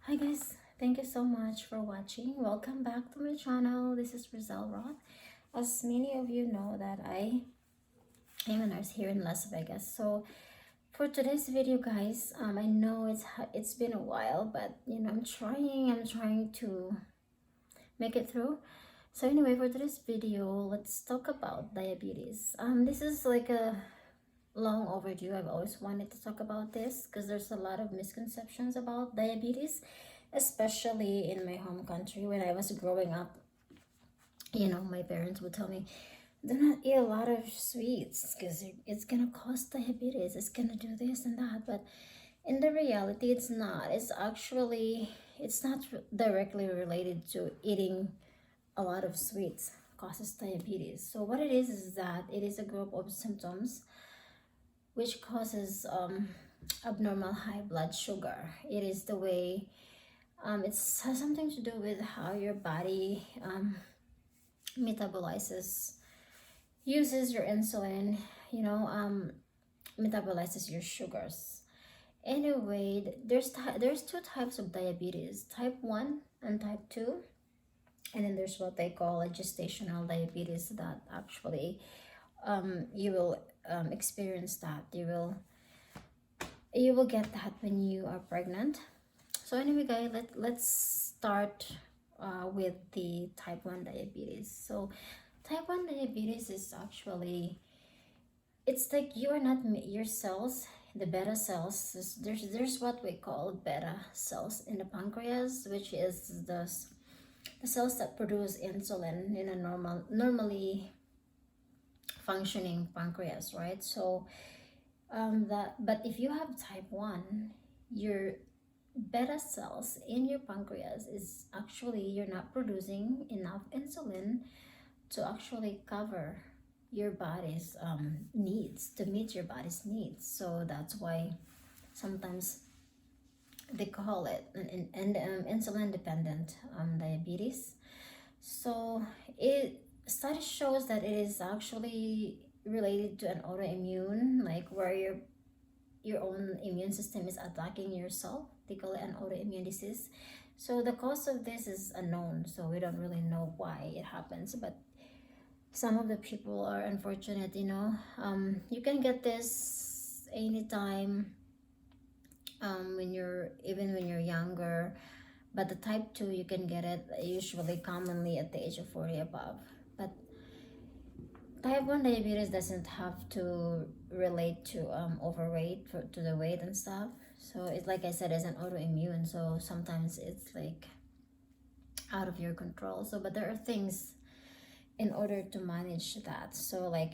Hi guys, thank you so much for watching. Welcome back to my channel. This is Rizal Roth. As many of you know that I am a nurse here in Las Vegas. So for today's video, guys, I know it's been a while, but I'm trying to make it through. So anyway, for today's video, let's talk about diabetes. This is like a long overdue. I've always wanted to talk about this because there's a lot of misconceptions about diabetes, especially in my home country. When I was growing up, my parents would tell me, do not eat a lot of sweets because it's gonna cause diabetes, it's gonna do this and that. But in the reality, it's not. It's not directly related to eating a lot of sweets causes diabetes. So what it is that it is a group of symptoms which causes abnormal high blood sugar. It is the way, it has something to do with how your body metabolizes, uses your insulin, metabolizes your sugars. Anyway, there's two types of diabetes: type 1 and type 2. And then there's what they call a gestational diabetes, that actually you will experience that. You will get that when you are pregnant. So anyway, guys, let's start with the type 1 diabetes. So type 1 diabetes is actually, it's like you are not your cells, the beta cells. There's what we call beta cells in the pancreas, which is the cells that produce insulin in a normally functioning pancreas, right? So but if you have type 1, your beta cells in your pancreas is actually, you're not producing enough insulin to actually cover your body's needs, to meet your body's needs. So that's why sometimes they call it an insulin dependent diabetes. So it study shows that it is actually related to an autoimmune, like where your own immune system is attacking yourself. They call it an autoimmune disease. So the cause of this is unknown, so we don't really know why it happens. But some of the people are unfortunate, you can get this anytime, when you're younger. But the type 2, you can get it usually commonly at the age of 40 above. But type 1 diabetes doesn't have to relate to overweight, to the weight and stuff. So it's like I said, it's an autoimmune, so sometimes it's like out of your control. So but there are things in order to manage that. So like,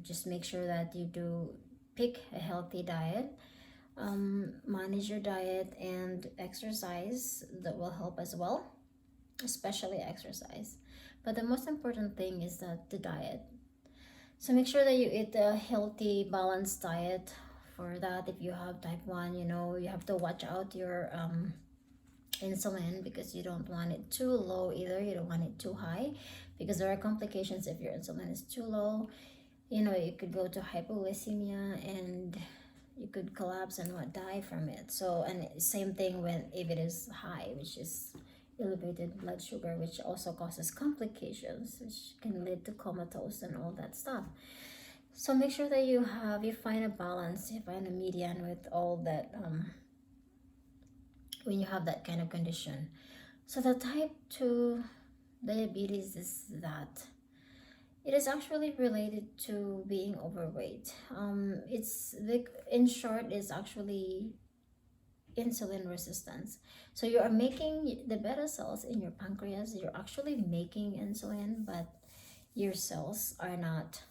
just make sure that you do pick a healthy diet, manage your diet, and exercise. That will help as well, especially exercise. But the most important thing is that the diet. So make sure that you eat a healthy, balanced diet. For that, if you have type 1, you have to watch out your insulin, because you don't want it too low either. You don't want it too high, because there are complications if your insulin is too low. You could go to hypoglycemia and you could collapse and die from it. So, and same thing when if it is high, which is elevated blood sugar, which also causes complications, which can lead to comatose and all that stuff. So make sure that you find a balance, you find a median with all that, when you have that kind of condition. So the type 2 diabetes is that it is actually related to being overweight. It's like, in short, is actually insulin resistance. So you are making the beta cells in your pancreas, you're actually making insulin, but your cells are not,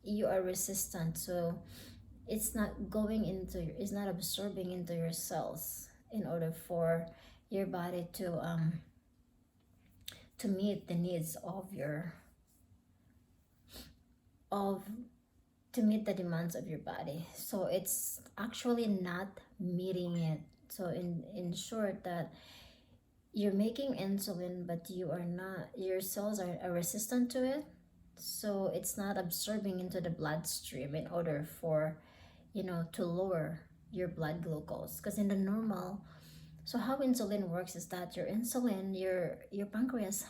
you are resistant. So it's not going into, it's not absorbing into your cells in order for your body to meet the needs of to meet the demands of your body. So it's actually not meeting it. So in short, that you're making insulin, but you are not, your cells are resistant to it. So it's not absorbing into the bloodstream in order for, to lower your blood glucose. Because in the normal, so how insulin works is that your insulin, your pancreas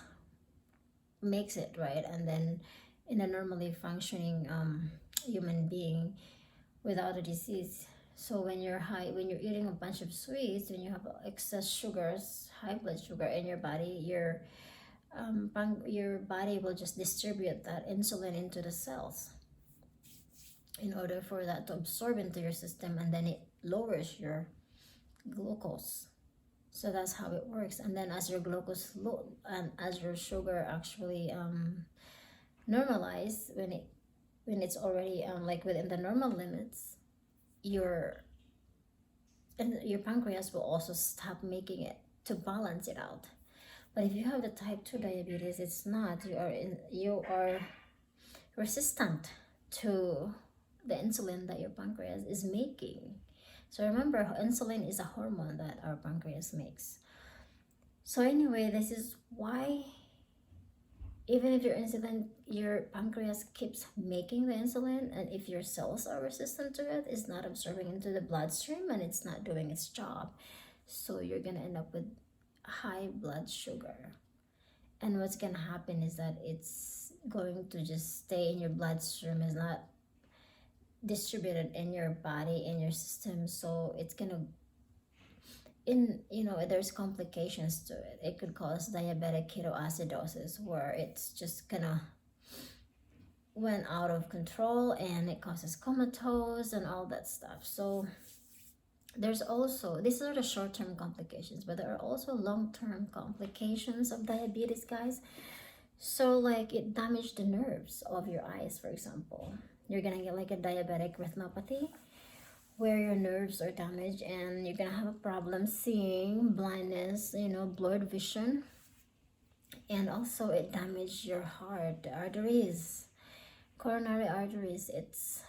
makes it, right? And then in a normally functioning human being without a disease, so when you're high, when you're eating a bunch of sweets, when you have excess sugars, high blood sugar in your body, your body will just distribute that insulin into the cells in order for that to absorb into your system, and then it lowers your glucose. So that's how it works. And then as your glucose low and as your sugar actually normalize, when it's already like within the normal limits, your your pancreas will also stop making it to balance it out. But if you have the type 2 diabetes, it's not. You are resistant to the insulin that your pancreas is making. So remember, insulin is a hormone that our pancreas makes. So anyway, this is why even if your pancreas keeps making the insulin, and if your cells are resistant to it, it's not absorbing into the bloodstream and it's not doing its job. So you're gonna end up with high blood sugar. And what's gonna happen is that it's going to just stay in your bloodstream, is not distributed in your body, in your system. So it's gonna there's complications to it. It could cause diabetic ketoacidosis, where it's just gonna went out of control and it causes comatose and all that stuff. So there's also, these are the short-term complications, but there are also long-term complications of diabetes, guys. So like it damaged the nerves of your eyes, for example. You're gonna get like a diabetic retinopathy, where your nerves are damaged and you're gonna have a problem seeing, blindness, blurred vision. And also it damaged your heart, the arteries, coronary arteries. It's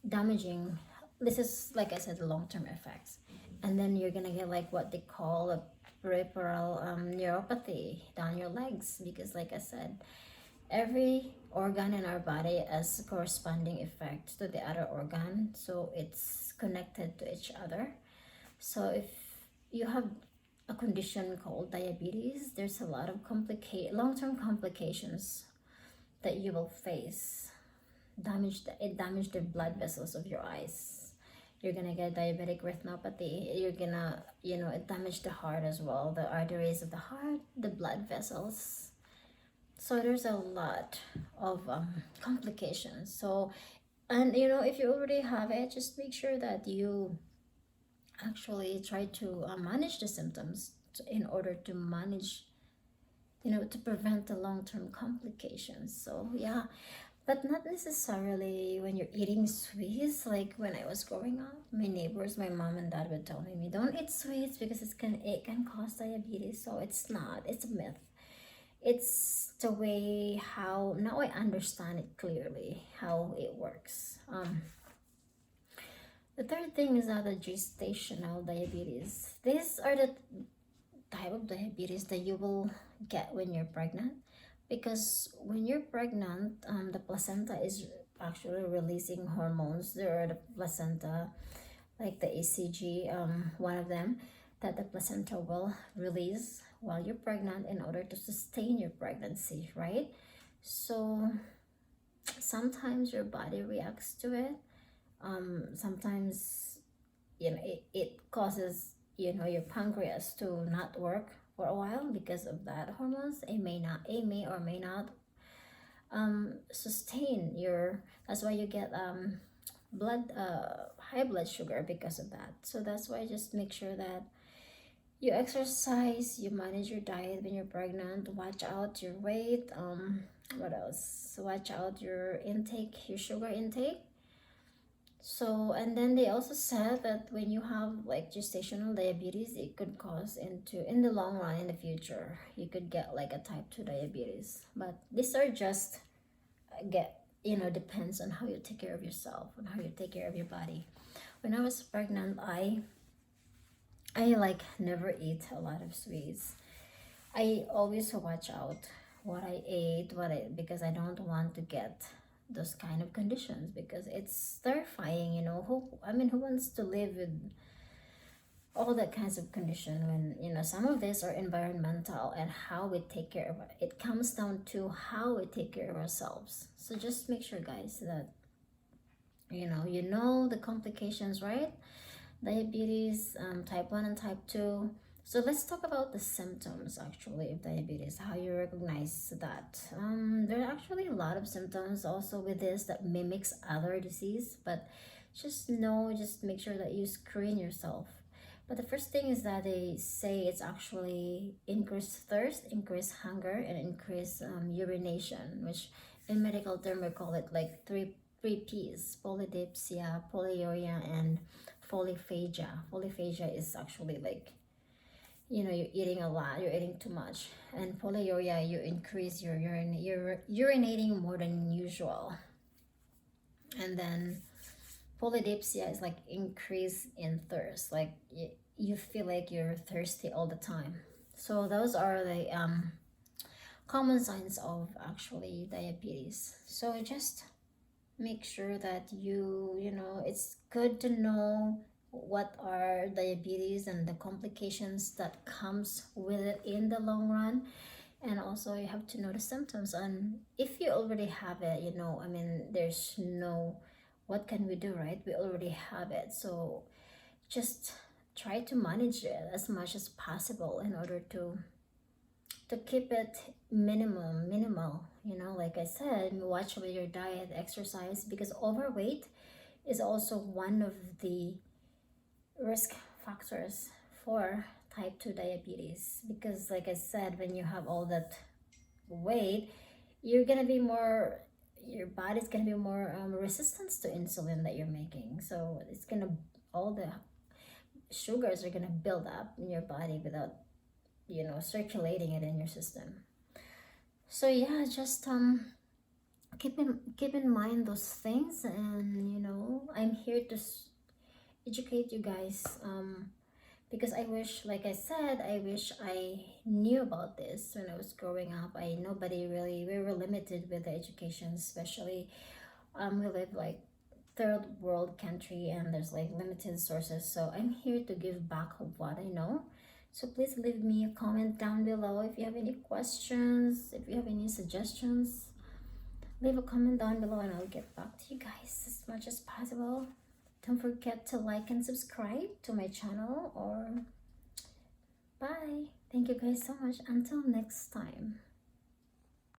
damaging. This is, like I said, the long-term effects. And then you're gonna get like what they call a peripheral neuropathy down your legs, because like I said, every organ in our body has corresponding effect to the other organ, so it's connected to each other. So if you have a condition called diabetes, there's a lot of long-term complications that you will face. It damaged the blood vessels of your eyes. You're gonna get diabetic retinopathy. You're gonna, it damaged the heart as well, the arteries of the heart, the blood vessels. So there's a lot of complications. So, and if you already have it, just make sure that you actually try to manage the symptoms in order to manage, to prevent the long-term complications. So yeah, but not necessarily when you're eating sweets. Like when I was growing up, my neighbors, my mom and dad would tell me, don't eat sweets because it can cause diabetes. So it's not, it's a myth. It's the way how now I understand it clearly how it works. The third thing is that the gestational diabetes. These are the type of diabetes that you will get when you're pregnant, because when you're pregnant, the placenta is actually releasing hormones. There are the placenta, like the ACG, one of them, that the placenta will release while you're pregnant in order to sustain your pregnancy, right? So sometimes your body reacts to it. Sometimes it causes your pancreas to not work for a while because of that hormones. It may or may not sustain your, that's why you get high blood sugar because of that. So that's why just make sure that you exercise, you manage your diet when you're pregnant, watch out your weight, what else, watch out your intake, your sugar intake. So, and then they also said that when you have like gestational diabetes, it could cause in the long run, in the future, you could get like a type 2 diabetes. But these are just depends on how you take care of yourself and how you take care of your body. When I was pregnant, I like never eat a lot of sweets. I always watch out what I ate, because I don't want to get those kind of conditions, because it's terrifying, you know. Who wants to live with all that kinds of condition when, you know, some of these are environmental, and how we take care of it comes down to how we take care of ourselves. So just make sure, guys, that you know the complications, right? Diabetes, type 1 and type 2. So let's talk about the symptoms actually of diabetes, how you recognize that. There are actually a lot of symptoms also with this that mimics other disease, but just make sure that you screen yourself. But the first thing is that they say it's actually increased thirst, increased hunger, and increased urination, which in medical term we call it like three P's: polydipsia, polyuria, and polyphagia. Polyphagia is actually like, you know, you're eating a lot, you're eating too much. And polyuria, you increase your urine, you're urinating more than usual. And then polydipsia is like increase in thirst, like you feel like you're thirsty all the time. So those are the common signs of actually diabetes. So just make sure that you know, it's good to know what are diabetes and the complications that comes with it in the long run. And also you have to know the symptoms, and if you already have it, you know, I mean, there's no what can we do, right? We already have it. So just try to manage it as much as possible in order to keep it minimal, you know. Like I said, watch with your diet, exercise, because overweight is also one of the risk factors for type 2 diabetes, because like I said, when you have all that weight, you're gonna be more, your body's gonna be more resistance to insulin that you're making. So it's gonna, all the sugars are gonna build up in your body without, you know, circulating it in your system. So yeah, just keep in mind those things. And you know, I'm here to educate you guys, because I wish, like I said, I wish I knew about this when I was growing up. Nobody really, we were limited with the education, especially we live like third world country, and there's like limited sources. So I'm here to give back of what I know. So please leave me a comment down below if you have any questions, if you have any suggestions. Leave a comment down below and I'll get back to you guys as much as possible. Don't forget to like and subscribe to my channel, or bye. Thank you guys so much. Until next time.